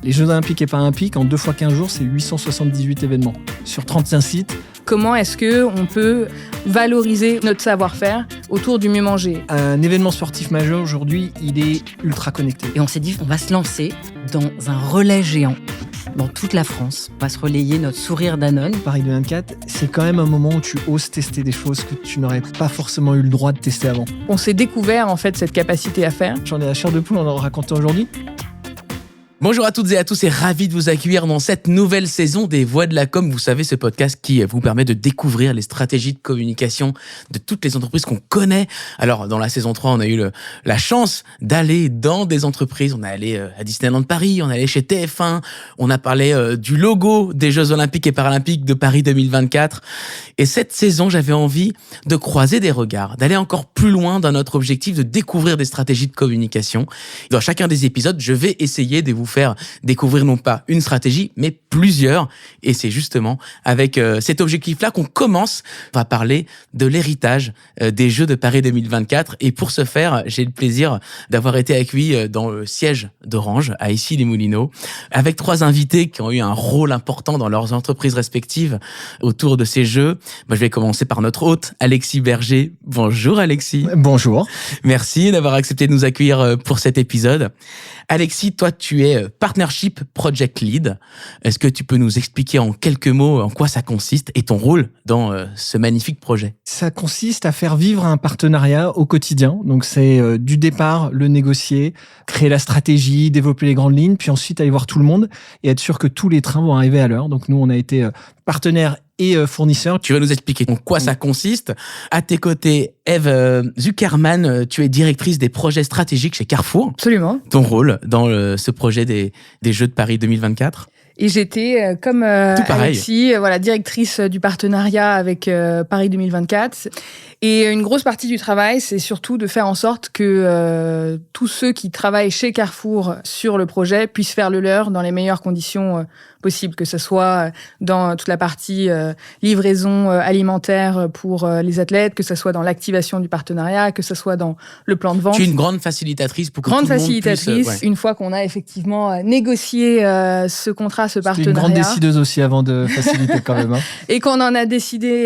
Les Jeux Olympiques et Paralympiques, en 2 fois 15 jours, c'est 878 événements sur 35 sites. Comment est-ce qu'on peut valoriser notre savoir-faire autour du mieux manger ? Un événement sportif majeur aujourd'hui, il est ultra connecté. Et on s'est dit, on va se lancer dans un relais géant dans toute la France. On va se relayer notre sourire Danone. Paris 2024, c'est quand même un moment où tu oses tester des choses que tu n'aurais pas forcément eu le droit de tester avant. On s'est découvert en fait cette capacité à faire. J'en ai la chair de poule en racontant aujourd'hui. Bonjour à toutes et à tous et ravi de vous accueillir dans cette nouvelle saison des Voix de la Com. Vous savez, ce podcast qui vous permet de découvrir les stratégies de communication de toutes les entreprises qu'on connaît. Alors, dans la saison 3, on a eu la chance d'aller dans des entreprises. On est allé à Disneyland Paris, on est allé chez TF1, on a parlé du logo des Jeux Olympiques et Paralympiques de Paris 2024. Et cette saison, j'avais envie de croiser des regards, d'aller encore plus loin dans notre objectif de découvrir des stratégies de communication. Dans chacun des épisodes, je vais essayer de vous faire découvrir non pas une stratégie, mais plusieurs. Et c'est justement avec cet objectif-là qu'on commence. On va parler de l'héritage des Jeux de Paris 2024. Et pour ce faire, j'ai le plaisir d'avoir été accueilli dans le siège d'Orange, à Issy-les-Moulineaux, avec 3 invités qui ont eu un rôle important dans leurs entreprises respectives autour de ces Jeux. Moi, je vais commencer par notre hôte, Alexis Berger. Bonjour Alexis. Bonjour. Merci d'avoir accepté de nous accueillir pour cet épisode. Alexis, toi, tu es Partnership Project Lead. Est-ce que tu peux nous expliquer en quelques mots en quoi ça consiste et ton rôle dans ce magnifique projet ? Ça consiste à faire vivre un partenariat au quotidien. Donc c'est du départ, le négocier, créer la stratégie, développer les grandes lignes, puis ensuite aller voir tout le monde et être sûr que tous les trains vont arriver à l'heure. Donc nous, on a été partenaire et fournisseur. Tu vas nous expliquer en quoi ça consiste. À tes côtés, Eve Zuckerman, tu es directrice des projets stratégiques chez Carrefour. Absolument. Ton rôle dans ce projet des Jeux de Paris 2024 ? Et j'étais, comme Alexis, directrice du partenariat avec Paris 2024. Et une grosse partie du travail, c'est surtout de faire en sorte que tous ceux qui travaillent chez Carrefour sur le projet puissent faire le leur dans les meilleures conditions possibles, que ce soit dans toute la partie livraison alimentaire pour les athlètes, que ce soit dans l'activation du partenariat, que ce soit dans le plan de vente. Tu es une grande facilitatrice pour que tout le monde puisse... Une fois qu'on a effectivement négocié ce contrat, ce partenariat. C'est une grande décideuse aussi avant de faciliter quand même. Et qu'on en a décidé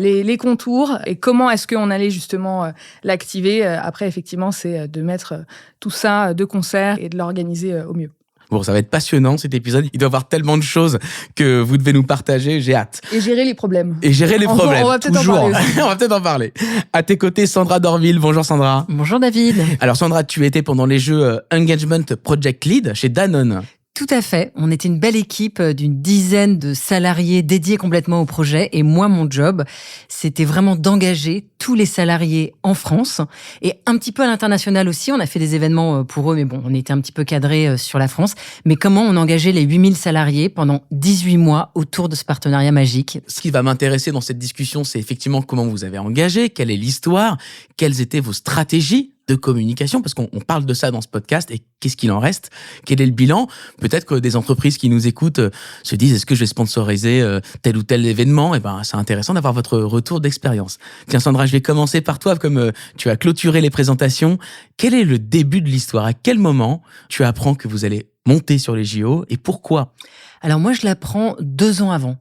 les contours et comment est-ce qu'on allait justement l'activer. Après, effectivement, c'est de mettre tout ça de concert et de l'organiser au mieux. Bon, ça va être passionnant cet épisode. Il doit y avoir tellement de choses que vous devez nous partager. J'ai hâte. Et gérer les problèmes. On va peut-être en parler aussi. On va peut-être en parler. À tes côtés, Sandra Dorville. Bonjour Sandra. Bonjour David. Alors Sandra, tu étais pendant les Jeux Engagement Project Lead chez Danone. Tout à fait. On était une belle équipe d'une dizaine de salariés dédiés complètement au projet. Et moi, mon job, c'était vraiment d'engager tous les salariés en France et un petit peu à l'international aussi. On a fait des événements pour eux, mais bon, on était un petit peu cadré sur la France. Mais comment on engageait les 8000 salariés pendant 18 mois autour de ce partenariat magique ? Ce qui va m'intéresser dans cette discussion, c'est effectivement comment vous avez engagé, quelle est l'histoire, quelles étaient vos stratégies de communication, parce qu'on parle de ça dans ce podcast, et qu'est-ce qu'il en reste ? Quel est le bilan ? Peut-être que des entreprises qui nous écoutent se disent, est-ce que je vais sponsoriser tel ou tel événement ? Et c'est intéressant d'avoir votre retour d'expérience. Tiens Sandra, je vais commencer par toi, comme tu as clôturé les présentations. Quel est le début de l'histoire ? À quel moment tu apprends que vous allez monter sur les JO et pourquoi ? Alors moi, je l'apprends 2 ans avant.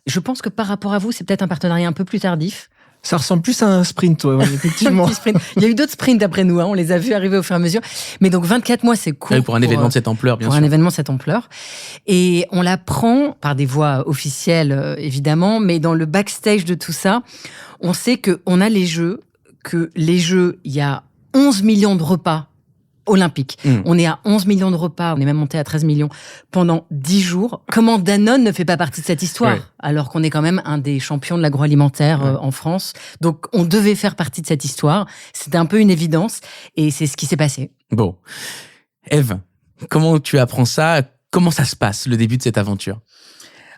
Je pense que par rapport à vous, c'est peut-être un partenariat un peu plus tardif. Ça ressemble plus à un sprint, effectivement. Il y a eu d'autres sprints après nous, on les a vus arriver au fur et à mesure. Mais donc 24 mois, c'est court. Oui, pour un événement de cette ampleur, bien sûr. Pour un événement de cette ampleur. Et on l'apprend par des voies officielles, évidemment, mais dans le backstage de tout ça, on sait qu'on a les Jeux, il y a 11 millions de repas olympique. On est à 11 millions de repas, on est même monté à 13 millions pendant 10 jours. Comment Danone ne fait pas partie de cette histoire, alors qu'on est quand même un des champions de l'agroalimentaire en France. Donc, on devait faire partie de cette histoire. C'était un peu une évidence et c'est ce qui s'est passé. Bon. Eve, comment tu apprends ça ? Comment ça se passe, le début de cette aventure ?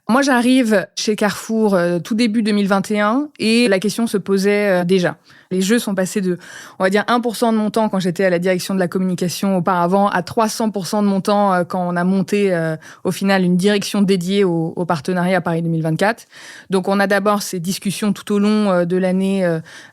Moi, j'arrive chez Carrefour tout début 2021 et la question se posait déjà. Les jeux sont passés de, on va dire, 1% de mon temps quand j'étais à la direction de la communication auparavant, à 300% de mon temps quand on a monté au final une direction dédiée au partenariat Paris 2024. Donc on a d'abord ces discussions tout au long de l'année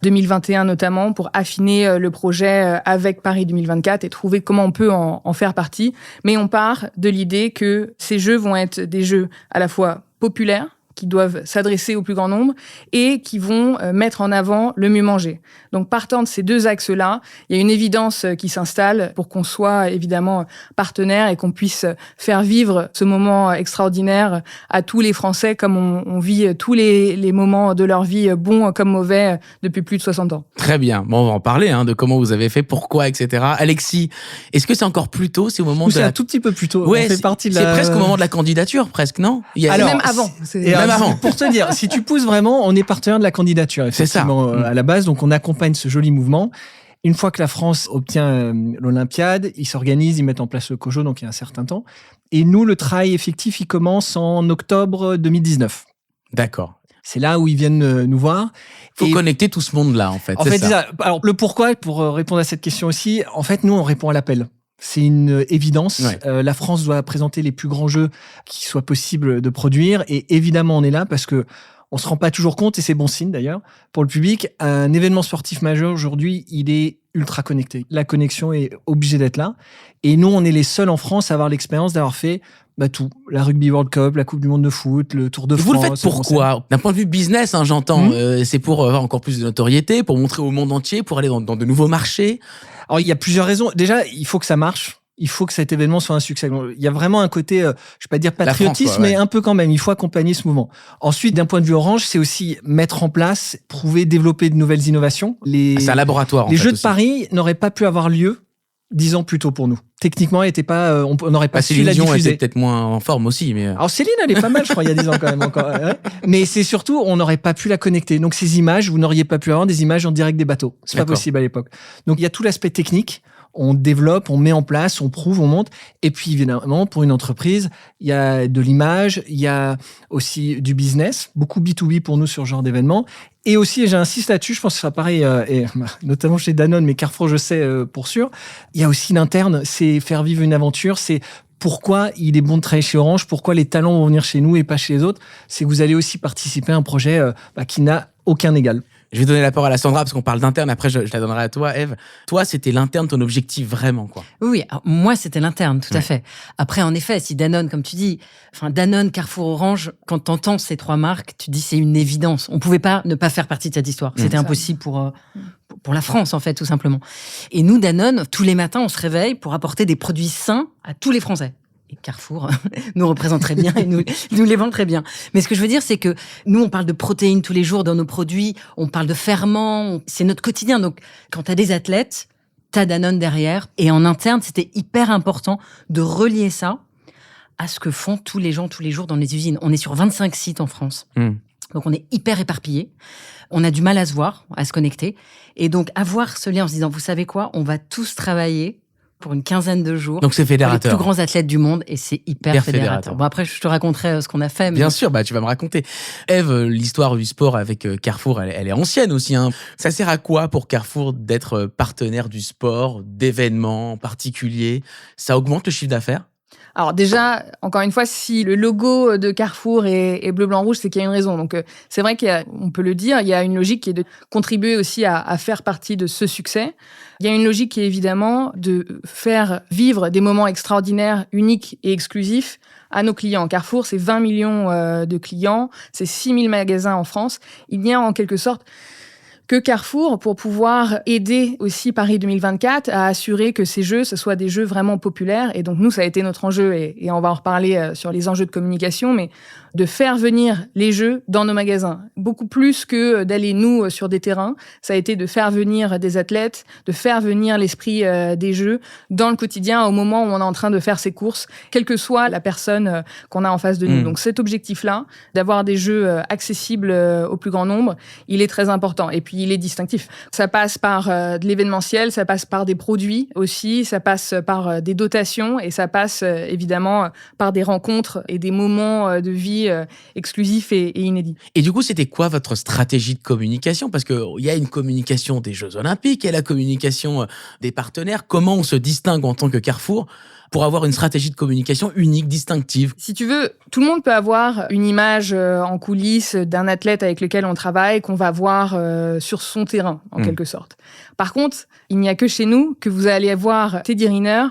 2021 notamment pour affiner le projet avec Paris 2024 et trouver comment on peut en faire partie. Mais on part de l'idée que ces jeux vont être des jeux à la fois populaires, qui doivent s'adresser au plus grand nombre et qui vont mettre en avant le mieux manger. Donc, partant de ces deux axes-là, il y a une évidence qui s'installe pour qu'on soit évidemment partenaire et qu'on puisse faire vivre ce moment extraordinaire à tous les Français comme on vit tous les moments de leur vie, bons comme mauvais, depuis plus de 60 ans. Très bien. Bon, on va en parler, de comment vous avez fait, pourquoi, etc. Alexis, est-ce que c'est encore plus tôt, c'est au moment de c'est un tout petit peu plus tôt. Ouais, on fait partie de la... c'est presque au moment de la candidature, presque, non? Alors, même avant. Même avant. Pour te dire, si tu pousses vraiment, on est partenaire de la candidature, effectivement, c'est ça. À la base. Donc, on accompagne ce joli mouvement. Une fois que la France obtient l'Olympiade, ils s'organisent, ils mettent en place le COJO, donc il y a un certain temps. Et nous, le travail effectif, il commence en octobre 2019. D'accord. C'est là où ils viennent nous voir. Il faut connecter tout ce monde-là, en fait. En fait, c'est ça. Alors, le pourquoi, pour répondre à cette question aussi, en fait, nous, on répond à l'appel. C'est une évidence. Ouais. La France doit présenter les plus grands jeux qui soient possibles de produire. Et évidemment, on est là parce que on se rend pas toujours compte, et c'est bon signe d'ailleurs, pour le public. Un événement sportif majeur aujourd'hui, il est ultra connecté. La connexion est obligée d'être là. Et nous, on est les seuls en France à avoir l'expérience d'avoir fait tout. La Rugby World Cup, la Coupe du Monde de foot, le Tour de France. Vous le faites pourquoi? D'un point de vue business, j'entends. C'est pour avoir encore plus de notoriété, pour montrer au monde entier, pour aller dans de nouveaux marchés. Alors, il y a plusieurs raisons. Déjà, il faut que ça marche. Il faut que cet événement soit un succès. Il y a vraiment un côté, je ne vais pas dire patriotisme, mais un peu quand même. Il faut accompagner ce mouvement. Ensuite, d'un point de vue Orange, c'est aussi mettre en place, prouver, développer de nouvelles innovations. C'est un laboratoire, Les Jeux de aussi. Paris n'auraient pas pu avoir lieu 10 ans plus tôt pour nous. Techniquement, on n'aurait pas su la diffuser. Céline Dion était peut-être moins en forme aussi. Mais... Alors Céline, elle est pas mal, je crois, il y a 10 ans quand même encore. Ouais. Mais c'est surtout, on n'aurait pas pu la connecter. Donc ces images, vous n'auriez pas pu avoir des images en direct des bateaux. C'est pas possible à l'époque. Donc il y a tout l'aspect technique. On développe, on met en place, on prouve, on monte. Et puis, évidemment, pour une entreprise, il y a de l'image, il y a aussi du business, beaucoup B2B pour nous sur ce genre d'événement. Et aussi, et j'insiste là-dessus, je pense que ce sera pareil, et notamment chez Danone, mais Carrefour, je sais pour sûr, il y a aussi l'interne, c'est faire vivre une aventure, c'est pourquoi il est bon de travailler chez Orange, pourquoi les talents vont venir chez nous et pas chez les autres. C'est que vous allez aussi participer à un projet qui n'a aucun égal. Je vais donner la parole à Sandra parce qu'on parle d'interne. Après, je la donnerai à toi, Ève. Toi, c'était l'interne, ton objectif vraiment, quoi. Oui, alors, moi, c'était l'interne, tout à fait. Après, en effet, si Danone, comme tu dis, Danone, Carrefour, Orange, quand t'entends ces trois marques, tu dis c'est une évidence. On pouvait pas ne pas faire partie de cette histoire. C'était impossible pour la France, en fait, tout simplement. Et nous, Danone, tous les matins, on se réveille pour apporter des produits sains à tous les Français. Et Carrefour nous représente très bien et nous les vend très bien. Mais ce que je veux dire, c'est que nous, on parle de protéines tous les jours dans nos produits, on parle de ferments, c'est notre quotidien. Donc, quand tu as des athlètes, tu as Danone derrière. Et en interne, c'était hyper important de relier ça à ce que font tous les gens tous les jours dans les usines. On est sur 25 sites en France. Donc, on est hyper éparpillés. On a du mal à se voir, à se connecter. Et donc, avoir ce lien en se disant, vous savez quoi, on va tous travailler pour une quinzaine de jours. Donc c'est fédérateur. Les plus grands athlètes du monde et c'est hyper fédérateur. Bon, après, je te raconterai ce qu'on a fait. Mais... Bien sûr, tu vas me raconter. Ève, l'histoire du sport avec Carrefour, elle est ancienne aussi. Ça sert à quoi pour Carrefour d'être partenaire du sport, d'événements particuliers? Ça augmente le chiffre d'affaires? Alors déjà, encore une fois, si le logo de Carrefour est bleu, blanc, rouge, c'est qu'il y a une raison. Donc c'est vrai qu'on peut le dire, il y a une logique qui est de contribuer aussi à faire partie de ce succès. Il y a une logique qui est évidemment de faire vivre des moments extraordinaires, uniques et exclusifs à nos clients. Carrefour, c'est 20 millions de clients, c'est 6 000 magasins en France. Il y a en quelque sorte que Carrefour pour pouvoir aider aussi Paris 2024 à assurer que ces jeux, ce soient des jeux vraiment populaires. Et donc nous, ça a été notre enjeu, et on va en reparler sur les enjeux de communication, mais de faire venir les jeux dans nos magasins. Beaucoup plus que d'aller, nous, sur des terrains. Ça a été de faire venir des athlètes, de faire venir l'esprit des jeux dans le quotidien au moment où on est en train de faire ses courses, quelle que soit la personne qu'on a en face de nous. Donc cet objectif-là, d'avoir des jeux accessibles au plus grand nombre, il est très important. Et puis il est distinctif. Ça passe par de l'événementiel, ça passe par des produits aussi, ça passe par des dotations et ça passe évidemment par des rencontres et des moments de vie exclusifs et inédits. Et du coup, c'était quoi votre stratégie de communication? Parce qu'il y a une communication des Jeux Olympiques, il y a la communication des partenaires. Comment on se distingue en tant que Carrefour pour avoir une stratégie de communication unique, distinctive? Si tu veux, tout le monde peut avoir une image en coulisses d'un athlète avec lequel on travaille, qu'on va voir sur son terrain, en quelque sorte. Par contre, il n'y a que chez nous que vous allez voir Teddy Riner,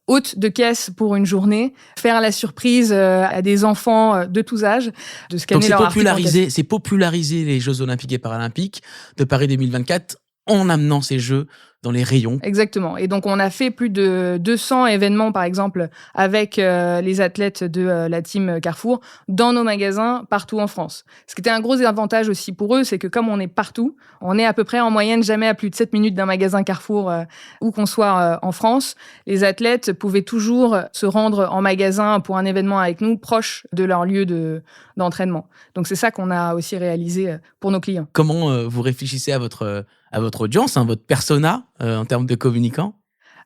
hôte de caisse pour une journée, faire la surprise à des enfants de tous âges, de scanner leur article. Donc c'est populariser les Jeux Olympiques et Paralympiques de Paris 2024 en amenant ces Jeux dans les rayons. Exactement. Et donc, on a fait plus de 200 événements, par exemple, avec les athlètes de la team Carrefour dans nos magasins partout en France. Ce qui était un gros avantage aussi pour eux, c'est que comme on est partout, on est à peu près en moyenne jamais à plus de 7 minutes d'un magasin Carrefour où qu'on soit en France. Les athlètes pouvaient toujours se rendre en magasin pour un événement avec nous, proche de leur lieu d'entraînement. Donc, c'est ça qu'on a aussi réalisé pour nos clients. Comment vous réfléchissez à votre audience, votre persona en termes de communicants?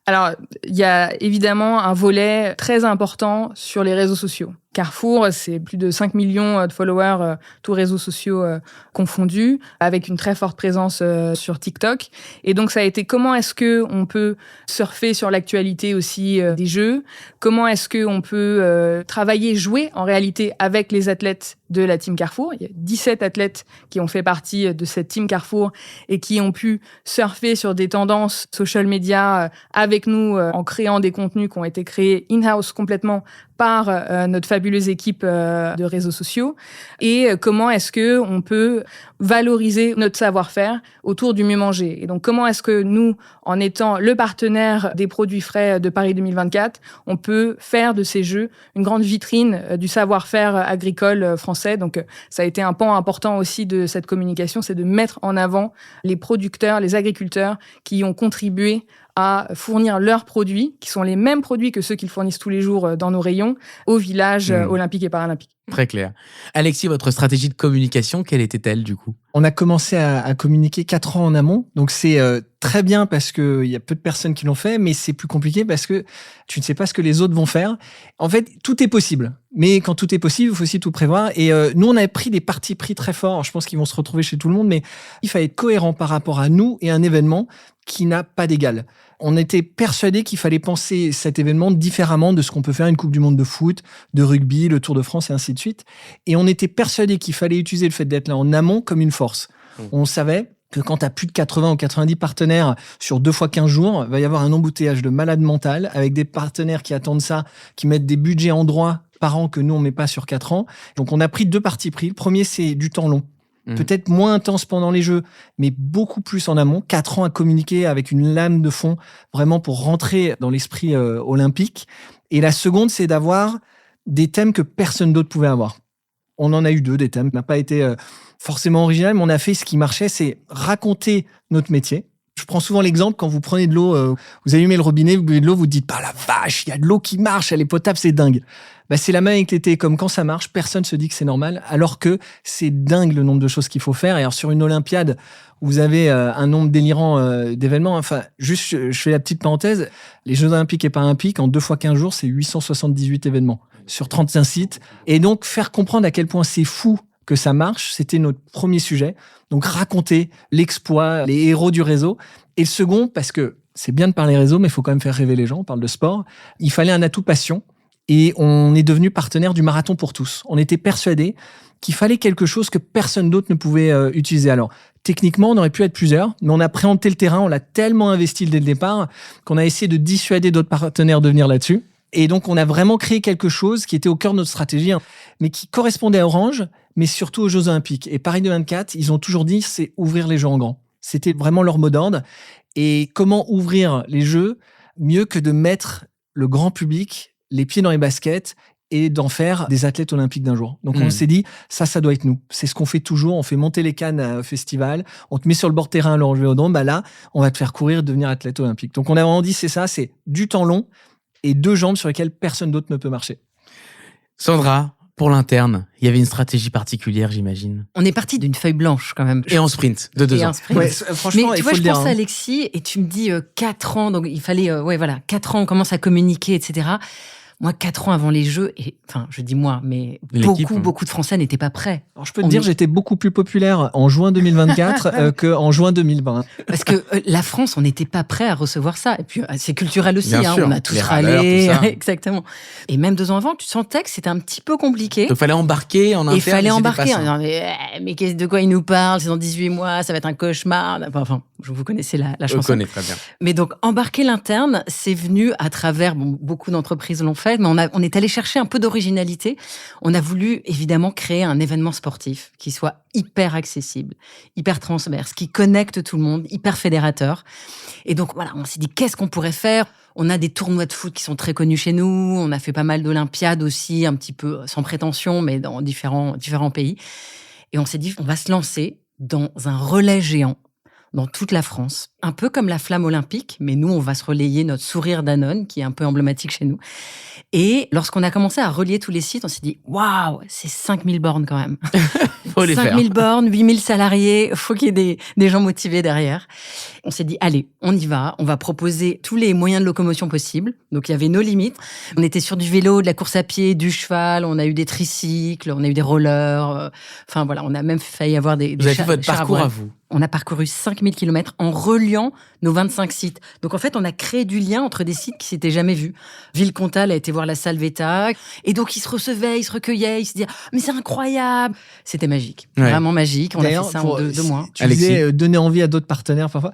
Alors, il y a évidemment un volet très important sur les réseaux sociaux. Carrefour, c'est plus de 5 millions de followers, tous réseaux sociaux confondus, avec une très forte présence sur TikTok. Et donc, ça a été comment est-ce qu'on peut surfer sur l'actualité aussi des Jeux? Comment est-ce qu'on peut travailler, jouer en réalité avec les athlètes de la Team Carrefour? Il y a 17 athlètes qui ont fait partie de cette Team Carrefour et qui ont pu surfer sur des tendances social media avec nous en créant des contenus qui ont été créés in-house complètement par notre fabuleuse équipe de réseaux sociaux, et comment est-ce que on peut valoriser notre savoir-faire autour du mieux manger. Et donc, comment est-ce que nous, en étant le partenaire des produits frais de Paris 2024, on peut faire de ces Jeux une grande vitrine du savoir-faire agricole français. Donc, ça a été un pan important aussi de cette communication, c'est de mettre en avant les producteurs, les agriculteurs qui ont contribué à fournir leurs produits, qui sont les mêmes produits que ceux qu'ils fournissent tous les jours dans nos rayons, aux villages olympiques et paralympiques. Très clair. Alexis, votre stratégie de communication, quelle était-elle du coup? On a commencé à communiquer 4 ans en amont, donc c'est très bien parce qu'il y a peu de personnes qui l'ont fait, mais c'est plus compliqué parce que tu ne sais pas ce que les autres vont faire. En fait, tout est possible, mais quand tout est possible, il faut aussi tout prévoir. Et nous, on avait pris des partis pris très forts, je pense qu'ils vont se retrouver chez tout le monde, mais il fallait être cohérent par rapport à nous et un événement qui n'a pas d'égal. On était persuadés qu'il fallait penser cet événement différemment de ce qu'on peut faire une Coupe du Monde de foot, de rugby, le Tour de France et ainsi de suite. Et on était persuadés qu'il fallait utiliser le fait d'être là en amont comme une force. On savait que quand tu as plus de 80 ou 90 partenaires sur 2 fois 15 jours, il va y avoir un embouteillage de malade mental avec des partenaires qui attendent ça, qui mettent des budgets en droit par an que nous, on met pas sur 4 ans. Donc, on a pris 2 partis pris. Le premier, c'est du temps long. Peut-être moins intense pendant les Jeux, mais beaucoup plus en amont. 4 ans à communiquer avec une lame de fond, vraiment pour rentrer dans l'esprit olympique. Et la seconde, c'est d'avoir des thèmes que personne d'autre pouvait avoir. On en a eu 2, des thèmes. Ça n'a pas été forcément original, mais on a fait ce qui marchait, c'est raconter notre métier. Je prends souvent l'exemple, quand vous prenez de l'eau, vous allumez le robinet, vous buvez de l'eau, vous dites « Ah la vache, il y a de l'eau qui marche, elle est potable, c'est dingue ». C'est la même avec l'été, comme quand ça marche, personne se dit que c'est normal, alors que c'est dingue le nombre de choses qu'il faut faire. Et alors sur une Olympiade, vous avez un nombre délirant d'événements. Enfin, juste, je fais la petite parenthèse, les Jeux Olympiques et Paralympiques, en 2 fois 15 jours, c'est 878 événements sur 35 sites. Et donc, faire comprendre à quel point c'est fou que ça marche, c'était notre premier sujet. Donc, raconter l'exploit, les héros du réseau. Et le second, parce que c'est bien de parler réseau, mais il faut quand même faire rêver les gens, on parle de sport, il fallait un atout passion. Et on est devenu partenaire du Marathon pour tous. On était persuadés qu'il fallait quelque chose que personne d'autre ne pouvait utiliser. Alors, techniquement, on aurait pu être plusieurs, mais on a préempté le terrain, on l'a tellement investi dès le départ qu'on a essayé de dissuader d'autres partenaires de venir là-dessus. Et donc, on a vraiment créé quelque chose qui était au cœur de notre stratégie, mais qui correspondait à Orange, mais surtout aux Jeux Olympiques. Et Paris 2024, ils ont toujours dit, c'est ouvrir les Jeux en grand. C'était vraiment leur mot d'ordre. Et comment ouvrir les Jeux mieux que de mettre le grand public les pieds dans les baskets et d'en faire des athlètes olympiques d'un jour. Donc, on s'est dit, ça doit être nous. C'est ce qu'on fait toujours. On fait monter les cannes au festival. On te met sur le bord de terrain à l'Orange Vélodrome. Là, on va te faire courir et devenir athlète olympique. Donc, on a vraiment dit, c'est ça, c'est du temps long et 2 jambes sur lesquelles personne d'autre ne peut marcher. Sandra, pour l'interne, il y avait une stratégie particulière, j'imagine. On est parti d'une feuille blanche quand même. Et en sprint, de 2 ans. Ouais, franchement, mais tu vois, je pense à Alexis et tu me dis 4 ans, donc il fallait, 4 ans, on commence à communiquer, etc. Moi, 4 ans avant les Jeux, et enfin, je dis moi, mais beaucoup de Français n'étaient pas prêts. Alors, je peux te dire, j'étais beaucoup plus populaire en juin 2024 qu'en juin 2020. Parce que la France, on n'était pas prêt à recevoir ça. Et puis, c'est culturel aussi, Bien sûr, on a tous râlé. Exactement. Et même 2 ans avant, tu sentais que c'était un petit peu compliqué. Donc, il fallait embarquer en interne. Il fallait embarquer. Non, mais de quoi il nous parle? C'est dans 18 mois, ça va être un cauchemar. Enfin, vous connaissez la chanson. Je connais très bien. Mais donc, embarquer l'interne, c'est venu à travers, beaucoup d'entreprises l'ont fait, mais on est allé chercher un peu d'originalité. On a voulu, évidemment, créer un événement sportif qui soit hyper accessible, hyper transverse, qui connecte tout le monde, hyper fédérateur. Et donc, voilà, on s'est dit, qu'est-ce qu'on pourrait faire? On a des tournois de foot qui sont très connus chez nous. On a fait pas mal d'Olympiades aussi, un petit peu sans prétention, mais dans différents pays. Et on s'est dit, on va se lancer dans un relais géant dans toute la France, un peu comme la flamme olympique, mais nous, on va se relayer notre sourire Danone, qui est un peu emblématique chez nous. Et lorsqu'on a commencé à relier tous les sites, on s'est dit, waouh, c'est 5000 bornes quand même. Faut les 5000 bornes, 8000 salariés, faut qu'il y ait des gens motivés derrière. On s'est dit, allez, on y va, on va proposer tous les moyens de locomotion possibles. Donc, il y avait nos limites. On était sur du vélo, de la course à pied, du cheval, on a eu des tricycles, on a eu des rollers. Enfin, voilà, on a même failli avoir des Vous avez fait votre parcours à vous. On a parcouru 5000 km en reliant nos 25 sites. Donc, en fait, on a créé du lien entre des sites qui s'étaient jamais vus. Villecontal a été voir la Salvetat. Et donc, ils se recevaient, ils se recueillaient, ils se disaient « Mais c'est incroyable !» C'était magique, vraiment magique. On a fait ça en 2 mois. Tu disais donner envie à d'autres partenaires parfois.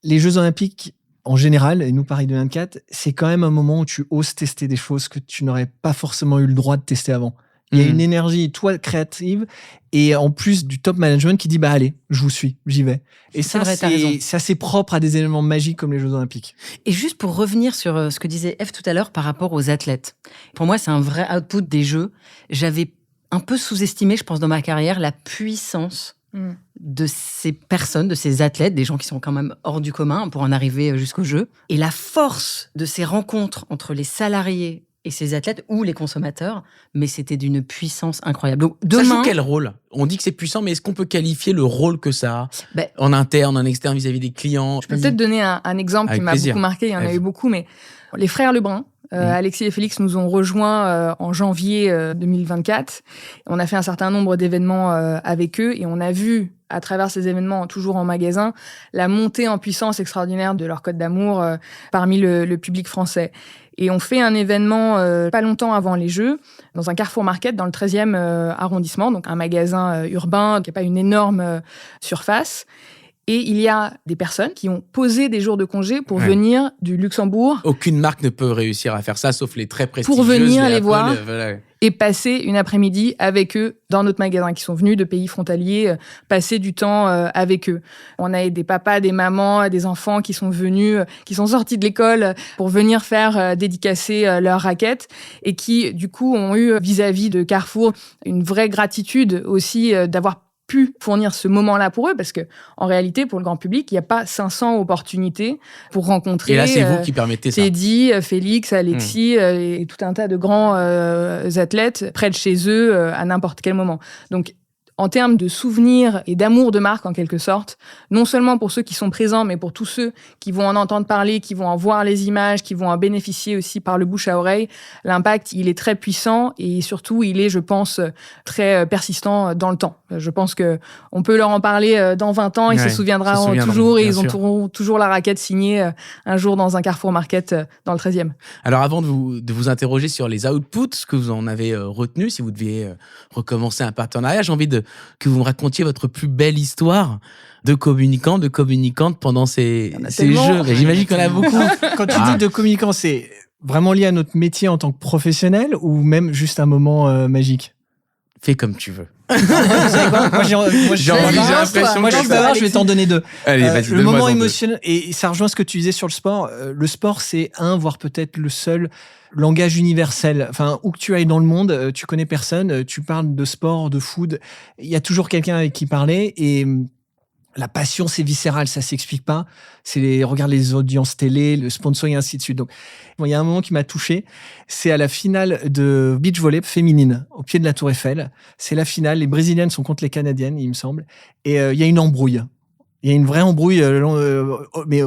Les Jeux Olympiques, en général, et nous, Paris 2024, c'est quand même un moment où tu oses tester des choses que tu n'aurais pas forcément eu le droit de tester avant. Il y a une énergie, toi, créative, et en plus du top management qui dit, bah allez, je vous suis, j'y vais. Et ça, c'est assez propre à des éléments magiques comme les Jeux Olympiques. Et juste pour revenir sur ce que disait Eve tout à l'heure par rapport aux athlètes. Pour moi, c'est un vrai output des Jeux. J'avais un peu sous-estimé, je pense, dans ma carrière, la puissance de ces personnes, de ces athlètes, des gens qui sont quand même hors du commun pour en arriver jusqu'aux Jeux. Et la force de ces rencontres entre les salariés et ces athlètes ou les consommateurs, mais c'était d'une puissance incroyable. Donc, demain, ça joue quel rôle? On dit que c'est puissant, mais est-ce qu'on peut qualifier le rôle que ça a en interne, en externe, vis-à-vis des clients? Je peux peut-être donner un exemple qui m'a beaucoup marqué. Il y en a eu beaucoup, mais les frères Lebrun, Alexis et Félix nous ont rejoints en janvier 2024. On a fait un certain nombre d'événements avec eux et on a vu, à travers ces événements, toujours en magasin, la montée en puissance extraordinaire de leur code d'amour parmi le public français. Et on fait un événement pas longtemps avant les Jeux, dans un Carrefour Market, dans le 13e arrondissement, donc un magasin urbain qui n'a pas une énorme surface. Et il y a des personnes qui ont posé des jours de congé pour venir du Luxembourg. Aucune marque ne peut réussir à faire ça, sauf les très prestigieuses. Pour venir les Apple, voir et passer une après-midi avec eux dans notre magasin, qui sont venus de pays frontaliers, passer du temps avec eux. On a des papas, des mamans, des enfants qui sont venus, qui sont sortis de l'école pour venir faire dédicacer leurs raquettes et qui, du coup, ont eu vis-à-vis de Carrefour une vraie gratitude aussi d'avoir pu fournir ce moment-là pour eux, parce que en réalité, pour le grand public, il n'y a pas 500 opportunités pour rencontrer. Et là, c'est vous qui permettez ça. Teddy, Félix, Alexis et tout un tas de grands athlètes près de chez eux à n'importe quel moment. Donc, en termes de souvenirs et d'amour de marque, en quelque sorte, non seulement pour ceux qui sont présents, mais pour tous ceux qui vont en entendre parler, qui vont en voir les images, qui vont en bénéficier aussi par le bouche à oreille, l'impact, il est très puissant et surtout, il est, je pense, très persistant dans le temps. Je pense qu'on peut leur en parler dans 20 ans, ils se souviendront toujours et ils auront toujours la raquette signée un jour dans un Carrefour Market dans le 13e. Alors, avant de vous interroger sur les outputs, ce que vous en avez retenu, si vous deviez recommencer un partenariat, j'ai envie que vous me racontiez votre plus belle histoire de communicant, de communicante pendant ces Jeux. Mais j'imagine qu'il y en a beaucoup. Quand tu dis de communicant, c'est vraiment lié à notre métier en tant que professionnel ou même juste un moment magique? Fais comme tu veux. Moi, j'ai l'impression que je vais t'en donner 2. Allez, vas-y, le moment émotionnel, et ça rejoint ce que tu disais sur le sport. Le sport, c'est voire peut-être le seul langage universel. Enfin, où que tu ailles dans le monde, tu connais personne, tu parles de sport, de food, il y a toujours quelqu'un avec qui parler. Et La passion, c'est viscéral, ça s'explique pas. Regarde les audiences télé, le sponsoring, et ainsi de suite. Donc, il y a un moment qui m'a touché. C'est à la finale de beach volley féminine, au pied de la Tour Eiffel. C'est la finale. Les Brésiliennes sont contre les Canadiennes, il me semble. Et il y a une embrouille. Il y a une vraie embrouille, mais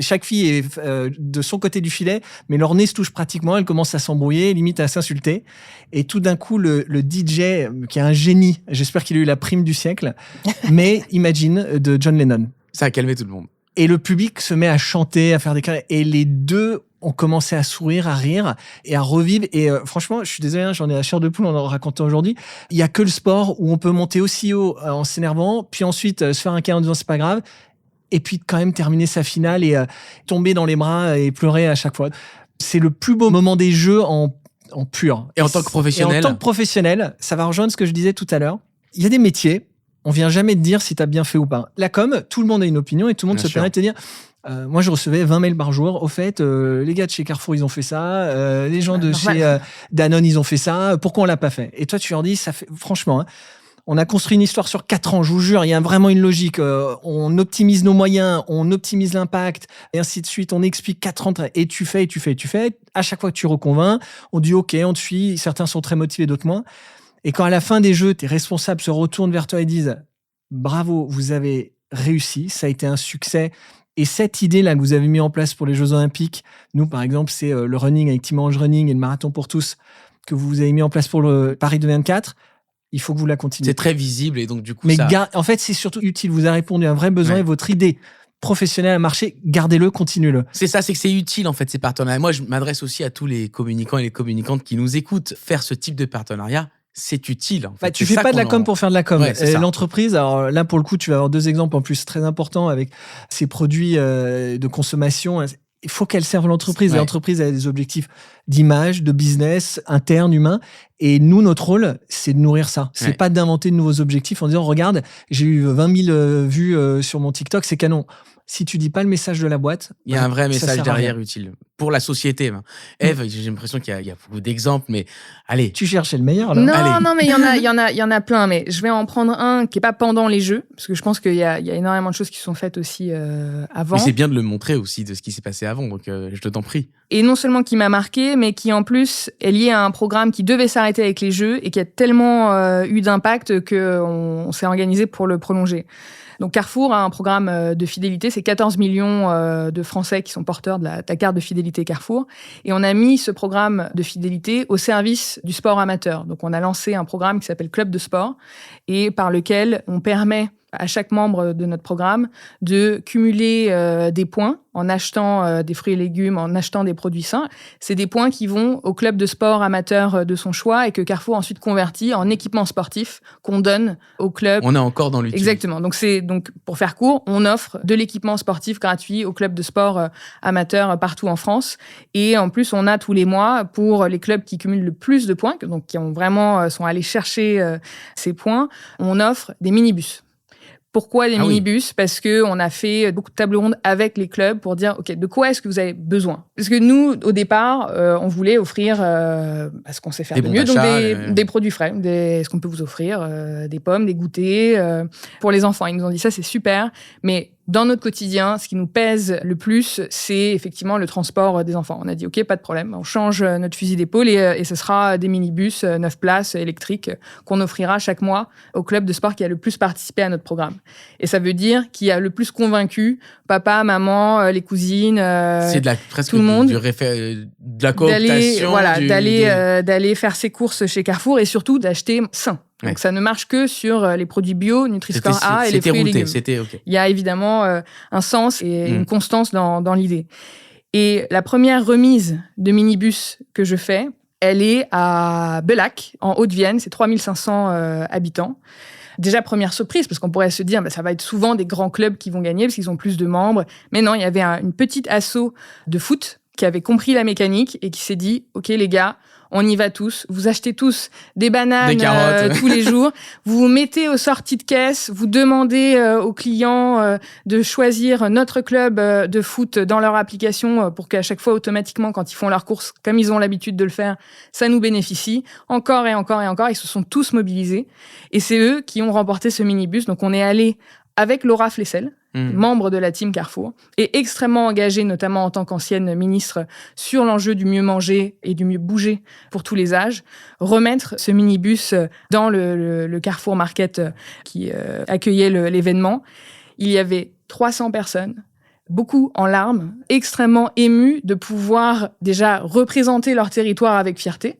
chaque fille est de son côté du filet, mais leur nez se touche pratiquement, elles commencent à s'embrouiller, limite à s'insulter. Et tout d'un coup, le DJ, qui est un génie, j'espère qu'il a eu la prime du siècle, mais Imagine de John Lennon. Ça a calmé tout le monde. Et le public se met à chanter, à faire des cris, et les deux ont commencé à sourire, à rire et à revivre. Et franchement, je suis désolé, j'en ai la chair de poule en racontant aujourd'hui. Il y a que le sport où on peut monter aussi haut en s'énervant, puis ensuite se faire un câlin en disant c'est pas grave, et puis quand même terminer sa finale et tomber dans les bras et pleurer à chaque fois. C'est le plus beau moment des Jeux en pur. Et en tant que professionnel. Et en tant que professionnel, ça va rejoindre ce que je disais tout à l'heure. Il y a des métiers, on vient jamais te dire si tu as bien fait ou pas. La com, tout le monde a une opinion et tout le monde se permet de te dire moi, je recevais 20 mails par jour. Au fait, les gars de chez Carrefour, ils ont fait ça. Les gens de chez Danone, ils ont fait ça. Pourquoi on l'a pas fait? Et toi, tu leur dis, ça fait, franchement, hein, on a construit une histoire sur 4 ans, je vous jure, il y a vraiment une logique. On optimise nos moyens, on optimise l'impact, et ainsi de suite. On explique 4 ans, et tu fais. À chaque fois que tu reconvaincs, on dit OK, on te suit. Certains sont très motivés, d'autres moins. Et quand à la fin des Jeux, tes responsables se retournent vers toi et disent bravo, vous avez réussi, ça a été un succès. Et cette idée-là que vous avez mis en place pour les Jeux Olympiques, nous, par exemple, c'est le running avec Team Orange Running et le marathon pour tous que vous avez mis en place pour le Paris 2024. Il faut que vous la continuiez. C'est très visible et donc du coup, en fait, c'est surtout utile. Vous avez répondu à un vrai besoin et votre idée professionnelle a marché. Gardez-le, continuez-le. C'est ça, c'est que c'est utile en fait ces partenariats. Moi, je m'adresse aussi à tous les communicants et les communicantes qui nous écoutent. Faire ce type de partenariat, c'est utile. En fait. Tu fais pas de la com pour faire de la com. Ouais, l'entreprise, alors là pour le coup, tu vas avoir 2 exemples en plus très importants avec ces produits de consommation. Il faut qu'elle serve l'entreprise. Ouais. L'entreprise a des objectifs d'image, de business, interne, humain. Et nous, notre rôle, c'est de nourrir ça. C'est pas d'inventer de nouveaux objectifs en disant, regarde, j'ai eu 20 000 vues sur mon TikTok, c'est canon. Si tu dis pas le message de la boîte, il y a un vrai message derrière utile pour la société. Eve, j'ai l'impression qu'il y a beaucoup d'exemples, mais allez. Tu cherchais le meilleur là. Non, mais il y en a plein. Mais je vais en prendre un qui est pas pendant les Jeux, parce que je pense qu'il y a énormément de choses qui sont faites aussi avant. Mais c'est bien de le montrer aussi de ce qui s'est passé avant, donc je t'en prie. Et non seulement qui m'a marqué, mais qui en plus est lié à un programme qui devait s'arrêter avec les Jeux et qui a tellement eu d'impact qu'on s'est organisé pour le prolonger. Donc Carrefour a un programme de fidélité, c'est 14 millions de Français qui sont porteurs de ta carte de fidélité Carrefour. Et on a mis ce programme de fidélité au service du sport amateur. Donc on a lancé un programme qui s'appelle Club de sport et par lequel on permet à chaque membre de notre programme de cumuler des points en achetant des fruits et légumes, en achetant des produits sains. C'est des points qui vont au club de sport amateur de son choix et que Carrefour ensuite convertit en équipement sportif qu'on donne au club. On est encore dans l'utile. Exactement. Donc, pour faire court, on offre de l'équipement sportif gratuit au club de sport amateur partout en France. Et en plus, on a tous les mois, pour les clubs qui cumulent le plus de points, donc qui ont vraiment sont allés chercher ces points, on offre des minibus. Pourquoi des minibus ? Parce qu'on a fait beaucoup de tables rondes avec les clubs pour dire, OK, de quoi est-ce que vous avez besoin ? Parce que nous, au départ, on voulait offrir ce qu'on sait faire de mieux, donc des produits frais. Est-ce qu'on peut vous offrir des pommes, des goûters pour les enfants ? Ils nous ont dit, ça, c'est super, mais dans notre quotidien, ce qui nous pèse le plus, c'est effectivement le transport des enfants. On a dit, OK, pas de problème, on change notre fusil d'épaule et ce sera des minibus 9 places électriques qu'on offrira chaque mois au club de sport qui a le plus participé à notre programme. Et ça veut dire qui a le plus convaincu papa, maman, les cousines, c'est presque tout le monde, de la cooptation. D'aller faire ses courses chez Carrefour et surtout d'acheter sain. Donc ça ne marche que sur les produits bio, Nutri-Score A et les fruits et légumes. Il y a évidemment un sens et une constance dans l'idée. Et la première remise de minibus que je fais, elle est à Bellac, en Haute-Vienne, c'est 3500 habitants. Déjà, première surprise, parce qu'on pourrait se dire ça va être souvent des grands clubs qui vont gagner parce qu'ils ont plus de membres. Mais non, il y avait une petite asso de foot qui avait compris la mécanique et qui s'est dit « Ok les gars, on y va tous. Vous achetez tous des bananes, des carottes, tous les jours. Vous vous mettez aux sorties de caisse. Vous demandez aux clients de choisir notre club de foot dans leur application pour qu'à chaque fois, automatiquement, quand ils font leurs courses, comme ils ont l'habitude de le faire, ça nous bénéficie. Encore et encore et encore. Ils se sont tous mobilisés. Et c'est eux qui ont remporté ce minibus. Donc, on est allé avec Laura Flessel, membre de la team Carrefour, et extrêmement engagée, notamment en tant qu'ancienne ministre, sur l'enjeu du mieux manger et du mieux bouger pour tous les âges, remettre ce minibus dans le Carrefour Market qui accueillait l'événement. Il y avait 300 personnes, beaucoup en larmes, extrêmement émus de pouvoir déjà représenter leur territoire avec fierté.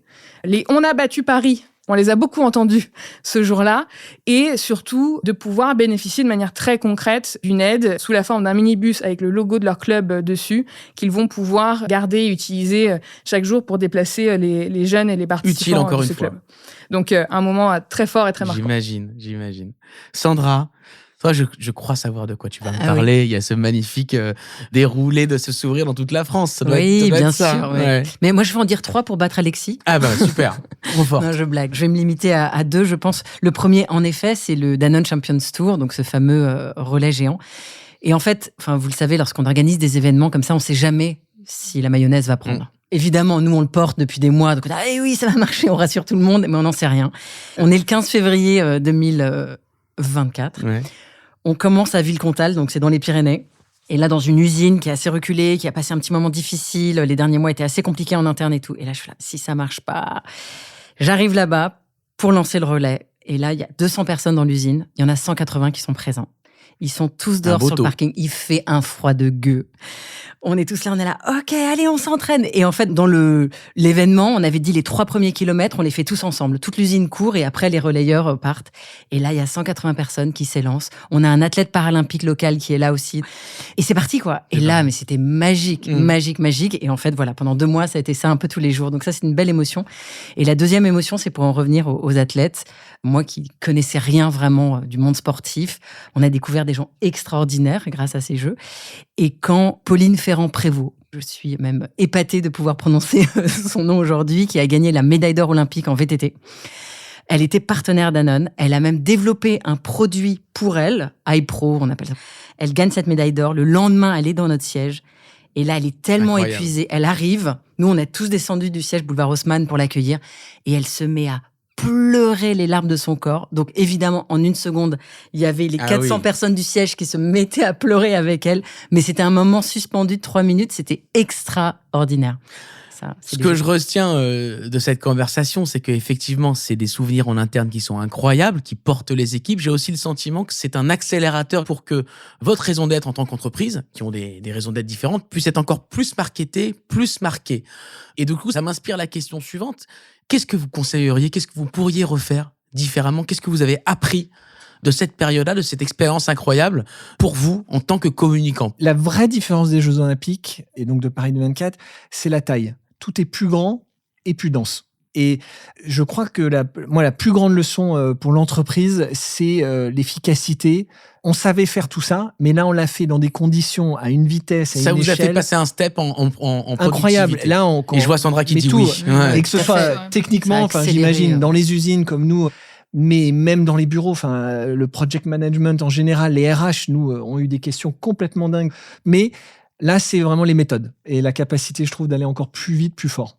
On a battu Paris, on les a beaucoup entendus ce jour-là, et surtout de pouvoir bénéficier de manière très concrète d'une aide sous la forme d'un minibus avec le logo de leur club dessus, qu'ils vont pouvoir garder et utiliser chaque jour pour déplacer les jeunes et les participants de ce club. Donc un moment très fort et très marquant. J'imagine. Sandra, toi, je crois savoir de quoi tu vas me parler. Oui. Il y a ce magnifique déroulé de ce sourire dans toute la France. Ça doit être bien ça. sûr. Ouais. Mais moi, je vais en dire 3 pour battre Alexis. Ah bah super, trop fort. Non, je blague. Je vais me limiter à 2, je pense. Le premier, en effet, c'est le Danone Champions Tour, donc ce fameux relais géant. Et en fait, vous le savez, lorsqu'on organise des événements comme ça, on ne sait jamais si la mayonnaise va prendre. Évidemment, nous, on le porte depuis des mois. Donc, oui, ça va marcher, on rassure tout le monde, mais on n'en sait rien. On est le 15 février 2024. Ouais. On commence à Villecontal, donc c'est dans les Pyrénées. Et là, dans une usine qui est assez reculée, qui a passé un petit moment difficile. Les derniers mois étaient assez compliqués en interne et tout. Et là, je suis là, si ça marche pas... J'arrive là-bas pour lancer le relais. Et là, il y a 200 personnes dans l'usine. Il y en a 180 qui sont présents. Ils sont tous dehors sur le parking. Il fait un froid de gueux. On est tous là, on est là. OK, allez, on s'entraîne. Et en fait, dans l'événement, on avait dit les 3 premiers kilomètres, on les fait tous ensemble. Toute l'usine court et après, les relayeurs partent. Et là, il y a 180 personnes qui s'élancent. On a un athlète paralympique local qui est là aussi. Et c'est parti, quoi. Et là, mais c'était magique, magique. Et en fait, voilà, pendant 2 mois, ça a été ça un peu tous les jours. Donc ça, c'est une belle émotion. Et la deuxième émotion, c'est pour en revenir aux athlètes. Moi qui connaissais rien vraiment du monde sportif, on a découvert des gens extraordinaires grâce à ces jeux. Et quand Pauline Ferrand-Prévot, je suis même épatée de pouvoir prononcer son nom aujourd'hui, qui a gagné la médaille d'or olympique en VTT. Elle était partenaire Danone. Elle a même développé un produit pour elle, iPro, on appelle ça. Elle gagne cette médaille d'or. Le lendemain, elle est dans notre siège. Et là, elle est tellement épuisée. Elle arrive. Nous, on est tous descendus du siège boulevard Haussmann pour l'accueillir. Et elle se met à pleurer les larmes de son corps. Donc, évidemment, en 1 seconde, il y avait les 400 personnes du siège qui se mettaient à pleurer avec elle. Mais c'était un moment suspendu de 3 minutes. C'était extraordinaire. Ce que je retiens de cette conversation, c'est qu'effectivement, c'est des souvenirs en interne qui sont incroyables, qui portent les équipes. J'ai aussi le sentiment que c'est un accélérateur pour que votre raison d'être en tant qu'entreprise, qui ont des raisons d'être différentes, puisse être encore plus marketée, plus marquée. Et du coup, ça m'inspire la question suivante. Qu'est-ce que vous conseilleriez? Qu'est-ce que vous pourriez refaire différemment? Qu'est-ce que vous avez appris de cette période-là, de cette expérience incroyable pour vous en tant que communicant? La vraie différence des Jeux Olympiques et donc de Paris 2024, c'est la taille. Tout est plus grand et plus dense. Et je crois que la plus grande leçon pour l'entreprise, c'est l'efficacité. On savait faire tout ça, mais là, on l'a fait dans des conditions, à une vitesse, à une échelle. Ça vous a fait passer un step en incroyable. Là, et je vois Sandra qui dit tout, oui. Ouais. Et que ce soit techniquement, j'imagine, dans les usines comme nous, mais même dans les bureaux, le project management en général, les RH, nous, ont eu des questions complètement dingues. Mais là, c'est vraiment les méthodes et la capacité, je trouve, d'aller encore plus vite, plus fort.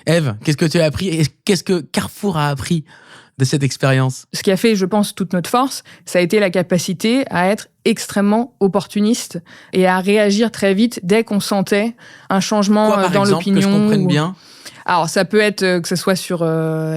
Ève, qu'est-ce que tu as appris et qu'est-ce que Carrefour a appris de cette expérience? Ce qui a fait, je pense, toute notre force, ça a été la capacité à être extrêmement opportuniste et à réagir très vite dès qu'on sentait un changement dans l'opinion. Que je comprenne bien. Alors, ça peut être que ce soit sur,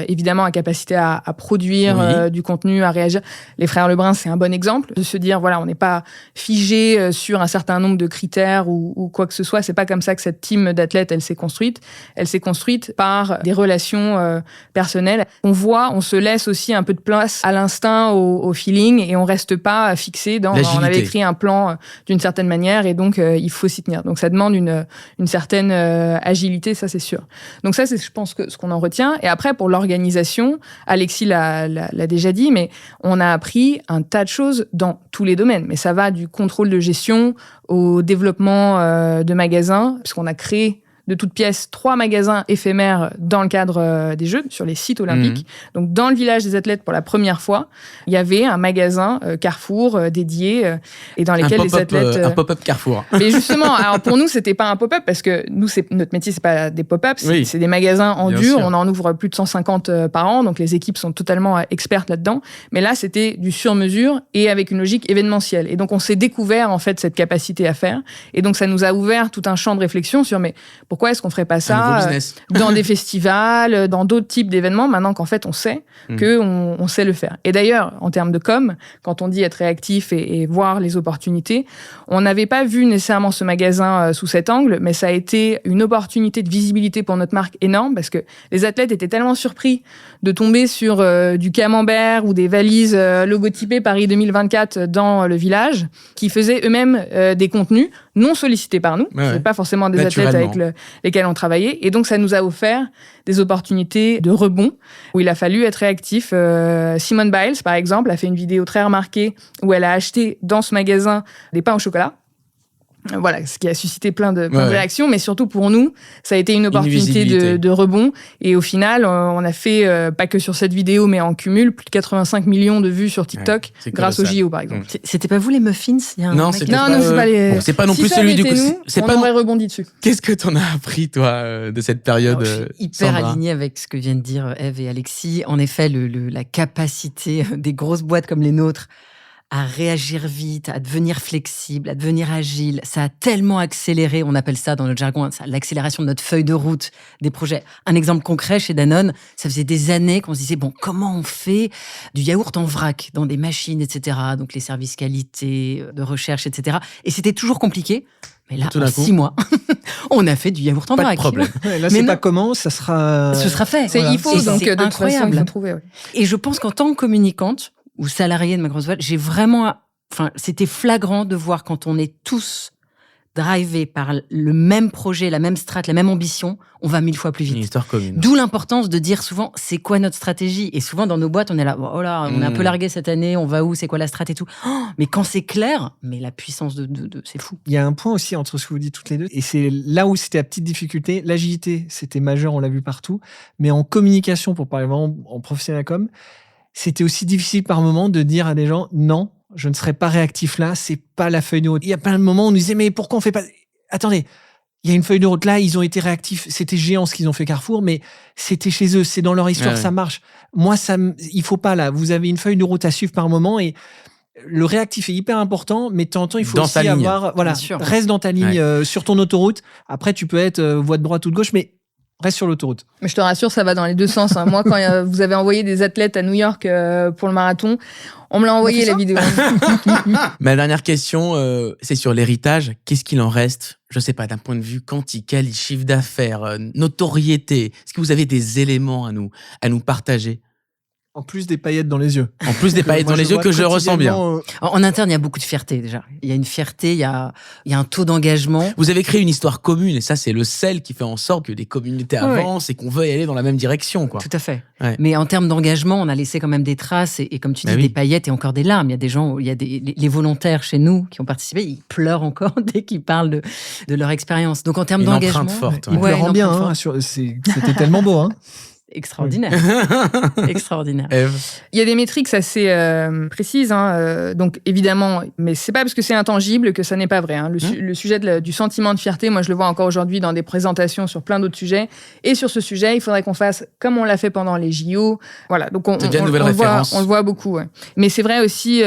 évidemment, la capacité à produire du contenu, à réagir. Les frères Lebrun, c'est un bon exemple de se dire, voilà, on n'est pas figé sur un certain nombre de critères ou quoi que ce soit. C'est pas comme ça que cette team d'athlètes, elle s'est construite. Elle s'est construite par des relations personnelles. On se laisse aussi un peu de place à l'instinct, au feeling, et on reste pas fixé dans, on avait écrit un plan d'une certaine manière, et donc il faut s'y tenir. Donc ça demande une certaine agilité, ça c'est sûr. Donc ça, c'est, je pense, ce qu'on en retient. Et après, pour l'organisation, Alexis l'a déjà dit, mais on a appris un tas de choses dans tous les domaines. Mais ça va du contrôle de gestion au développement de magasins, puisqu'on a créé de toutes pièces 3 magasins éphémères dans le cadre des Jeux, sur les sites olympiques. Donc, dans le village des athlètes, pour la première fois, il y avait un magasin Carrefour dédié et dans lequel les athlètes... un pop-up Carrefour. Mais justement, alors pour nous, c'était pas un pop-up parce que nous, notre métier, c'est pas des pop-ups, c'est des magasins en dur. On en ouvre plus de 150 par an, donc les équipes sont totalement expertes là-dedans. Mais là, c'était du sur-mesure et avec une logique événementielle. Et donc, on s'est découvert en fait cette capacité à faire. Et donc, ça nous a ouvert tout un champ de réflexion sur mais pourquoi est-ce qu'on ferait pas ça dans des festivals, dans d'autres types d'événements, maintenant qu'en fait, on sait qu'on sait le faire. Et d'ailleurs, en termes de com, quand on dit être réactif et voir les opportunités, on n'avait pas vu nécessairement ce magasin sous cet angle, mais ça a été une opportunité de visibilité pour notre marque énorme parce que les athlètes étaient tellement surpris de tomber sur du camembert ou des valises logotypées Paris 2024 dans le village, qui faisaient eux-mêmes des contenus non sollicités par nous. C'est pas forcément des athlètes avec lesquels on travaillait. Et donc, ça nous a offert des opportunités de rebond où il a fallu être réactif. Simone Biles, par exemple, a fait une vidéo très remarquée où elle a acheté dans ce magasin des pains au chocolat. Voilà, ce qui a suscité plein de réactions, mais surtout pour nous, ça a été une opportunité de rebond. Et au final, on a fait, pas que sur cette vidéo, mais en cumul, plus de 85 millions de vues sur TikTok grâce au JO, par exemple. C'était pas vous les muffins? Non, c'est pas les... Bon, c'est pas non plus celui du coup. On aurait rebondi dessus. Qu'est-ce que t'en as appris, toi, de cette période? Alors, je suis hyper alignée avec ce que viennent de dire Eve et Alexis. En effet, la capacité des grosses boîtes comme les nôtres à réagir vite, à devenir flexible, à devenir agile. Ça a tellement accéléré, on appelle ça dans notre jargon, l'accélération de notre feuille de route des projets. Un exemple concret, chez Danone, ça faisait des années qu'on se disait, bon, comment on fait du yaourt en vrac dans des machines, etc. Donc les services qualité, de recherche, etc. Et c'était toujours compliqué. Mais là, en 6 mois, on a fait du yaourt en vrac. Pas de problème. Là, c'est pas comment, ça sera... Ce sera fait. Il faut, donc de toute façon, il faut trouver. Et je pense qu'en tant que communicante, ou salarié de ma grosse boîte, c'était flagrant de voir quand on est tous drivés par le même projet, la même strate, la même ambition, on va 1000 fois plus vite. Une histoire commune. D'où l'importance de dire souvent, c'est quoi notre stratégie? Et souvent, dans nos boîtes, on est là, oh là, on est un peu largué cette année, on va où? C'est quoi la strate et tout? Oh, mais quand c'est clair, mais la puissance c'est fou. Il y a un point aussi entre ce que vous dites toutes les deux, et c'est là où c'était la petite difficulté. L'agilité, c'était majeur, on l'a vu partout. Mais en communication, pour parler vraiment en professionnel com, c'était aussi difficile par moment de dire à des gens non, je ne serai pas réactif là, c'est pas la feuille de route. Il y a plein de moments où on nous disait mais pourquoi on fait pas... Attendez, il y a une feuille de route là, ils ont été réactifs, c'était géant ce qu'ils ont fait Carrefour, mais c'était chez eux, c'est dans leur histoire, ça marche. Moi, il faut pas là, vous avez une feuille de route à suivre par moment et le réactif est hyper important, mais de temps en temps, il faut dans aussi avoir... Voilà, reste dans ta ligne, sur ton autoroute. Après, tu peux être voie de droite ou de gauche, mais reste sur l'autoroute. Mais je te rassure, ça va dans les deux sens. Moi, quand vous avez envoyé des athlètes à New York pour le marathon, on me l'a envoyé la vidéo. Ma dernière question, c'est sur l'héritage. Qu'est-ce qu'il en reste? Je sais pas, d'un point de vue quantical, chiffre d'affaires, notoriété. Est-ce que vous avez des éléments à nous partager? En plus des paillettes dans les yeux. En plus des paillettes dans les yeux que je ressens bien. En interne, il y a beaucoup de fierté déjà. Il y a une fierté, il y a un taux d'engagement. Vous avez créé une histoire commune et ça, c'est le sel qui fait en sorte que les communautés avancent et qu'on veuille aller dans la même direction, quoi. Tout à fait. Ouais. Mais en termes d'engagement, on a laissé quand même des traces et comme tu dis, des paillettes et encore des larmes. Il y a des gens, les volontaires chez nous qui ont participé, ils pleurent encore dès qu'ils parlent de leur expérience. Donc en termes d'engagement, forte, ils pleurent bien. Hein, c'était tellement beau, hein. Extraordinaire. Extraordinaire. Eve. Il y a des métriques assez précises, donc évidemment, mais c'est pas parce que c'est intangible que ça n'est pas vrai. Hein. Le sujet du sentiment de fierté, moi je le vois encore aujourd'hui dans des présentations sur plein d'autres sujets. Et sur ce sujet, il faudrait qu'on fasse comme on l'a fait pendant les JO. Voilà, donc on le voit beaucoup. Ouais. Mais c'est vrai aussi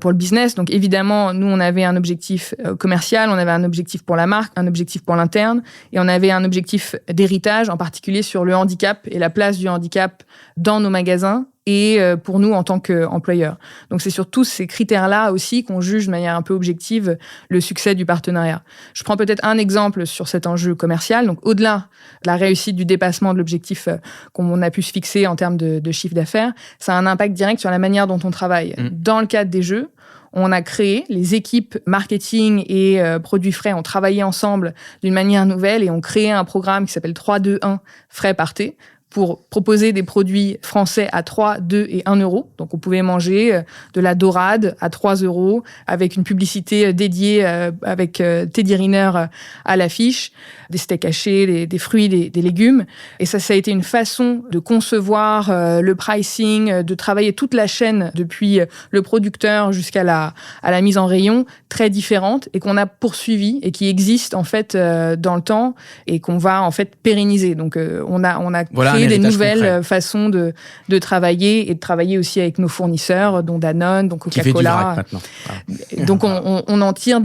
pour le business. Donc évidemment, nous on avait un objectif commercial, on avait un objectif pour la marque, un objectif pour l'interne, et on avait un objectif d'héritage, en particulier sur le handicap et la place du handicap dans nos magasins et pour nous en tant qu'employeurs. Donc c'est sur tous ces critères-là aussi qu'on juge de manière un peu objective le succès du partenariat. Je prends peut-être un exemple sur cet enjeu commercial. Donc au-delà de la réussite du dépassement de l'objectif qu'on a pu se fixer en termes de chiffre d'affaires, ça a un impact direct sur la manière dont on travaille. Dans le cadre des Jeux, on a créé, les équipes marketing et produits frais ont travaillé ensemble d'une manière nouvelle et ont créé un programme qui s'appelle 3-2-1 Frais Parté, pour proposer des produits français à 3, 2 et 1 euro. Donc, on pouvait manger de la dorade à 3 euros avec une publicité dédiée avec Teddy Riner à l'affiche, des steaks hachés, des fruits, des légumes. Et ça a été une façon de concevoir le pricing, de travailler toute la chaîne depuis le producteur jusqu'à la mise en rayon, très différente et qu'on a poursuivi et qui existe en fait dans le temps et qu'on va en fait pérenniser. Donc, on a créé des nouvelles façons de travailler et de travailler aussi avec nos fournisseurs, dont Danone, dont Coca-Cola. Qui fait du vrac maintenant. Voilà. Donc, on en tire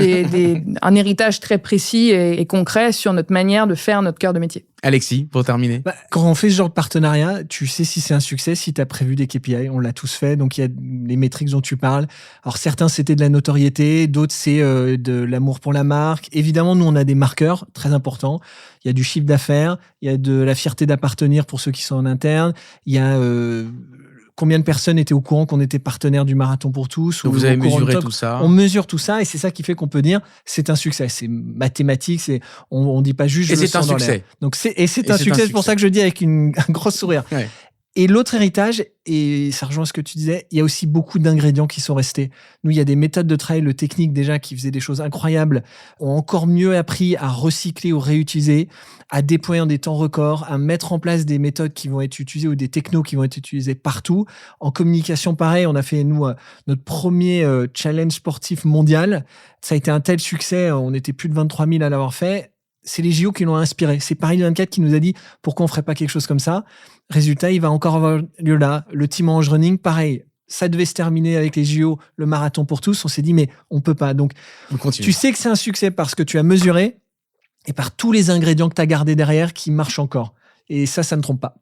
un héritage très précis et concret sur notre manière de faire notre cœur de métier. Alexis, pour terminer. Quand on fait ce genre de partenariat, tu sais si c'est un succès, si tu as prévu des KPI, on l'a tous fait, donc il y a les métriques dont tu parles. Alors certains, c'était de la notoriété, d'autres, c'est de l'amour pour la marque. Évidemment, nous, on a des marqueurs très importants. Il y a du chiffre d'affaires, il y a de la fierté d'appartenir pour ceux qui sont en interne, il y a... combien de personnes étaient au courant qu'on était partenaire du Marathon pour tous. Donc vous avez mesuré tout ça. On mesure tout ça et c'est ça qui fait qu'on peut dire c'est un succès. C'est mathématique, on dit pas juste je le sens dans l'air. Donc c'est un succès, c'est pour ça que je dis avec un gros sourire. Ouais. Et l'autre héritage, et ça rejoint ce que tu disais, il y a aussi beaucoup d'ingrédients qui sont restés. Nous, il y a des méthodes de travail, le technique déjà, qui faisaient des choses incroyables, ont encore mieux appris à recycler ou réutiliser, à déployer en des temps records, à mettre en place des méthodes qui vont être utilisées ou des technos qui vont être utilisés partout. En communication, pareil, on a fait, nous, notre premier challenge sportif mondial. Ça a été un tel succès, on était plus de 23 000 à l'avoir fait. C'est les JO qui l'ont inspiré. C'est Paris 24 qui nous a dit pourquoi on ferait pas quelque chose comme ça. Résultat, il va encore avoir lieu là. Le Team Orange Running, pareil. Ça devait se terminer avec les JO, le marathon pour tous. On s'est dit, mais on peut pas. Donc, tu sais que c'est un succès parce que tu as mesuré et par tous les ingrédients que tu as gardés derrière qui marchent encore. Et ça ne trompe pas.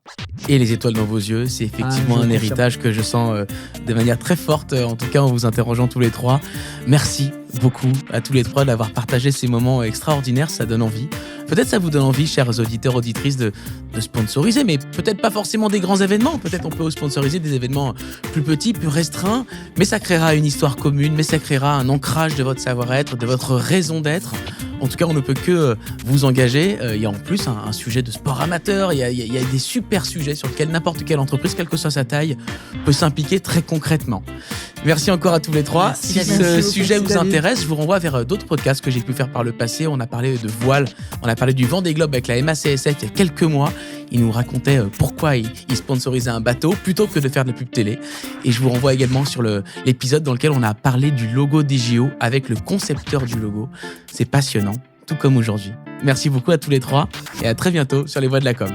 Et les étoiles dans vos yeux, c'est effectivement un héritage que je sens de manière très forte, en tout cas en vous interrogeant tous les trois. Merci beaucoup à tous les trois d'avoir partagé ces moments extraordinaires, ça donne envie. Peut-être ça vous donne envie, chers auditeurs, auditrices, de sponsoriser, mais peut-être pas forcément des grands événements. Peut-être on peut sponsoriser des événements plus petits, plus restreints, mais ça créera une histoire commune, mais ça créera un ancrage de votre savoir-être, de votre raison d'être. En tout cas, on ne peut que vous engager. Il y a en plus un sujet de sport amateur, il y a des super sujets sur lesquels n'importe quelle entreprise, quelle que soit sa taille, peut s'impliquer très concrètement. Merci encore à tous les trois. Si ce sujet vous intéresse, je vous renvoie vers d'autres podcasts que j'ai pu faire par le passé. On a parlé de voile, on a parlé du Vendée Globe avec la MACSF il y a quelques mois. Il nous racontait pourquoi il sponsorisait un bateau plutôt que de faire de la pub télé. Et je vous renvoie également sur l'épisode dans lequel on a parlé du logo des JO avec le concepteur du logo. C'est passionnant, tout comme aujourd'hui. Merci beaucoup à tous les trois et à très bientôt sur les Voix de la Com.